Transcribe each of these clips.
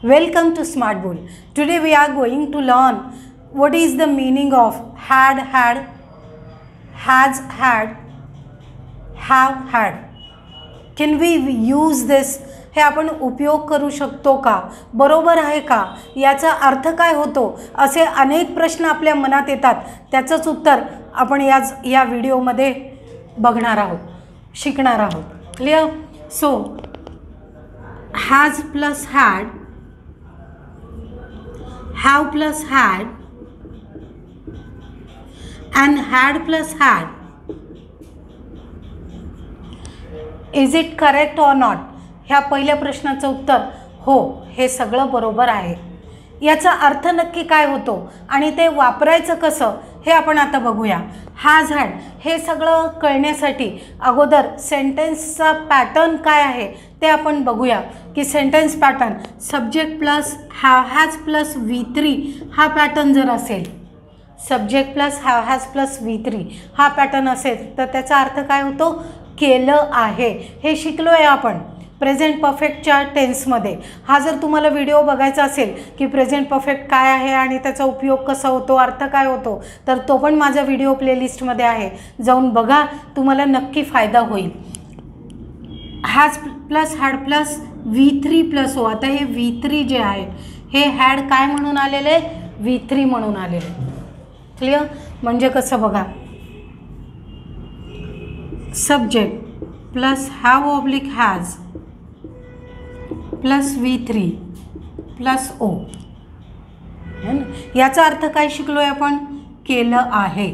Welcome to Smart Bull. Today we are going to learn what is the meaning of had, has had, have had. Can we use this? हे आपण उपयोग करू शकतो का? बरोबर आहे का? याचा अर्थ काय होतो? असे अनेक प्रश्न आपल्या मनात येतात. त्याचंच उत्तर आपण या व्हिडिओमध्ये बघणार आहोत, शिकणार आहोत. Clear? So has plus had, have plus had and had plus had. Is it correct or not? ह्या पहिल्या प्रश्नाचं उत्तर हो, हे सगळं बरोबर आहे. याचा अर्थ नक्की काय होतो आणि ते वापरायचं कसं हे आपण आता बघूया. हॅज हॅड हे सगळं कळण्यासाठी अगोदर सेंटेन्सचा पॅटर्न काय आहे ते आपण बघूया. की sentence pattern subject plus has plus V3 हा पॅटर्न जर असेल, subject plus has plus V3 हा पॅटर्न असेल तर त्याचा अर्थ काय होतो? केलं आहे. हे शिकलो आहे आपण प्रेझेंट परफेक्टच्या टेन्समध्ये. हा जर तुम्हाला व्हिडिओ बघायचा असेल की प्रेझेंट परफेक्ट काय आहे आणि त्याचा उपयोग कसा होतो, अर्थ काय होतो, तर तो पण माझ्या व्हिडिओ प्लेलिस्टमध्ये आहे, जाऊन बघा, तुम्हाला नक्की फायदा होईल. Has plus had plus V3 plus O. आता हे V3 जे आहे हे हॅड काय म्हणून आलेलं आहे? V3 म्हणून आलेलं आहे. क्लिअर? म्हणजे कसं बघा, subject plus have oblique has plus V3 plus O. याचा अर्थ काय शिकलो आहे आपण? केलं आहे.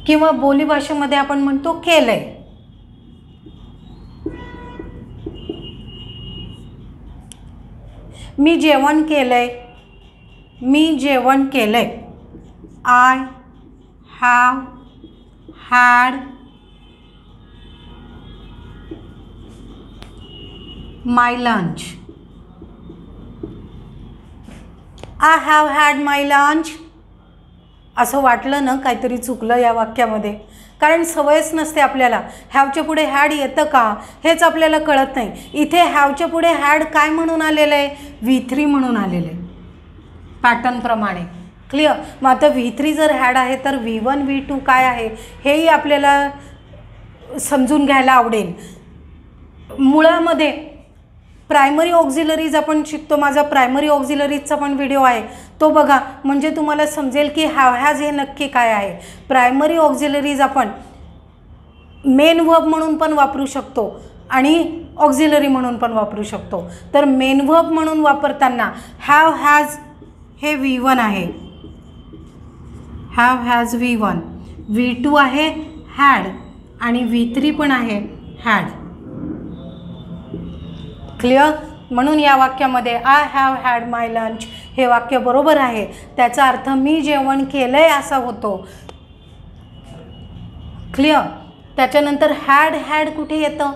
किंवा बोलीभाषेमध्ये आपण म्हणतो केलंय. मी जेवण केलंय, मी जेवण केलंय. I have had my lunch. I have had my lunch. असं वाटलं ना काहीतरी चुकलं या वाक्यामध्ये, कारण सवयच नसते आपल्याला. हॅवच्या पुढे हॅड येतं का हेच आपल्याला कळत नाही. इथे हॅवच्या पुढे हॅड काय म्हणून आलेलं आहे? V3 म्हणून आलेलं आहे पॅटर्नप्रमाणे. क्लिअर? मग आता V3 जर हॅड आहे तर V1 V2 काय आहे हेही आपल्याला समजून घ्यायला आवडेल. मुळामध्ये प्रायमरी ऑक्झिलरीज आपण शिकतो. माझा प्रायमरी ऑक्झिलरीजचा पण व्हिडिओ आहे, तो बघा, म्हणजे तुम्हाला समजेल की हॅव हॅज हे नक्की काय आहे. प्रायमरी ऑक्झिलरीज आपण मेन वर्ब म्हणून पण वापरू शकतो आणि ऑक्झिलरी म्हणून पण वापरू शकतो. तर मेन वर्ब म्हणून वापरताना हॅव हॅज हे V1 आहे, हॅव हॅज V1, V2 आहे हॅड आणि V3 पण आहे हॅड. क्लिअर? म्हणून या वाक्यामध्ये I have had my lunch हे वाक्य बरोबर आहे. त्याचा अर्थ मी जेवण केलंय असा होतो. क्लिअर? त्याच्यानंतर हॅड हॅड कुठे येतं?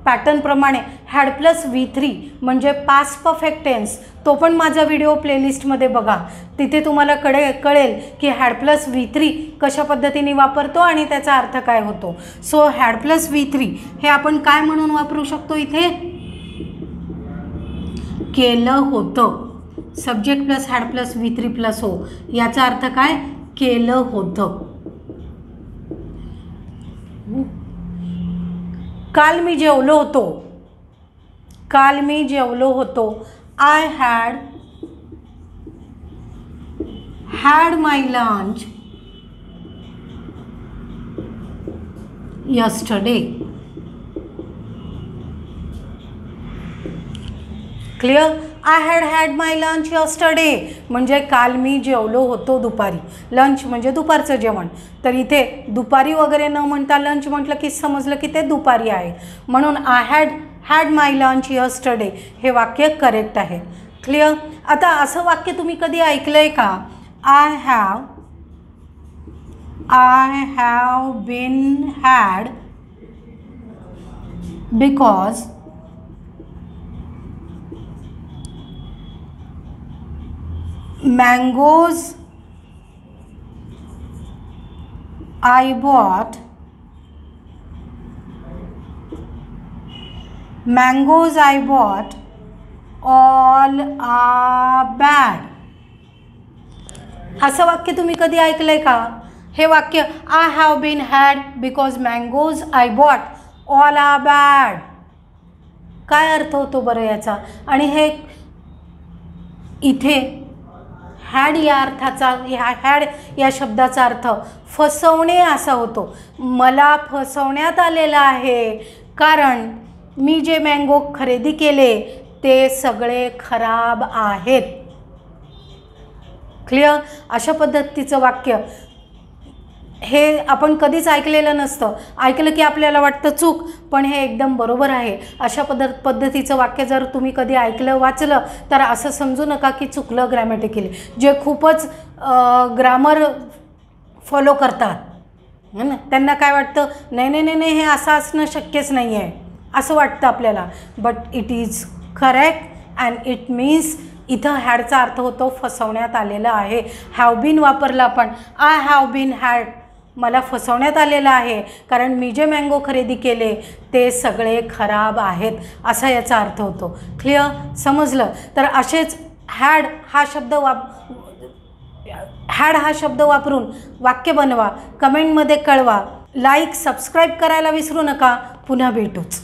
पॅटर्नप्रमाणे हॅड प्लस V3 म्हणजे पास्ट परफेक्ट टेन्स. तो पण माझा व्हिडिओ प्लेलिस्टमध्ये बघा, तिथे तुम्हाला कळेल की हॅड प्लस V3 कशा पद्धतीने वापरतो आणि त्याचा अर्थ काय होतो. सो हॅड प्लस V3 हे आपण काय म्हणून वापरू शकतो? इथे केलं होतं. Subject plus had plus V3 plus O. याचा अर्थ काय? केलं होतं. काल मी जेवलो होतो, काल मी जेवलो होतो. I had had my lunch yesterday. Clear? I had had my lunch yesterday म्हणजे काल मी जेवलो होतो दुपारी. लंच म्हणजे दुपारचं जेवण. तर इथे दुपारी वगैरे न म्हणता लंच म्हटलं की समजलं की ते दुपारी आहे, म्हणून I had my lunch yesterday हे वाक्य करेक्ट आहे. क्लिअर? आता असं वाक्य तुम्ही कधी ऐकलं आहे का? I have been had because mangoes I bought mangoes I bought all are bad. असं वाक्य तुम्ही कधी ऐकलंय का? हे वाक्य I have been had because mangoes I bought all are bad. काय अर्थ होतो बरं याचा? आणि हे इथे हॅड या अर्थाचा, हॅड या शब्दाचा अर्थ फसवणे असा होतो. मला फसवण्यात आलेलं आहे कारण मी जे मँगो खरेदी केले ते सगळे खराब आहेत. क्लिअर? अशा पद्धतीचं वाक्य हे आपण कधीच ऐकलेलं नसतं. ऐकलं की आपल्याला वाटतं चूक, पण हे एकदम बरोबर आहे. अशा पद्धतीचं वाक्य जर तुम्ही कधी ऐकलं वाचलं तर असं समजू नका की चुकलं ग्रॅमॅटिकली. जे खूपच ग्रामर फॉलो करतात ना, त्यांना काय वाटतं, नाही नाही नाही नाही हे असं असणं शक्यच नाही आहे असं वाटतं आपल्याला. But it is correct and it means इथं हॅडचा अर्थ होतो फसवण्यात आलेलं आहे. हॅव बीन वापरला आपण. आय हॅव बीन हॅड, मला फसवण्यात आलेलं आहे कारण मी जे मँगो खरेदी केले ते सगळे खराब आहेत असा याचा अर्थ होतो. क्लिअर? समजलं? तर असेच हॅड हा शब्द वापरून वाक्य बनवा. कमेंटमध्ये कळवा. लाईक सबस्क्राईब करायला विसरू नका. पुन्हा भेटूच.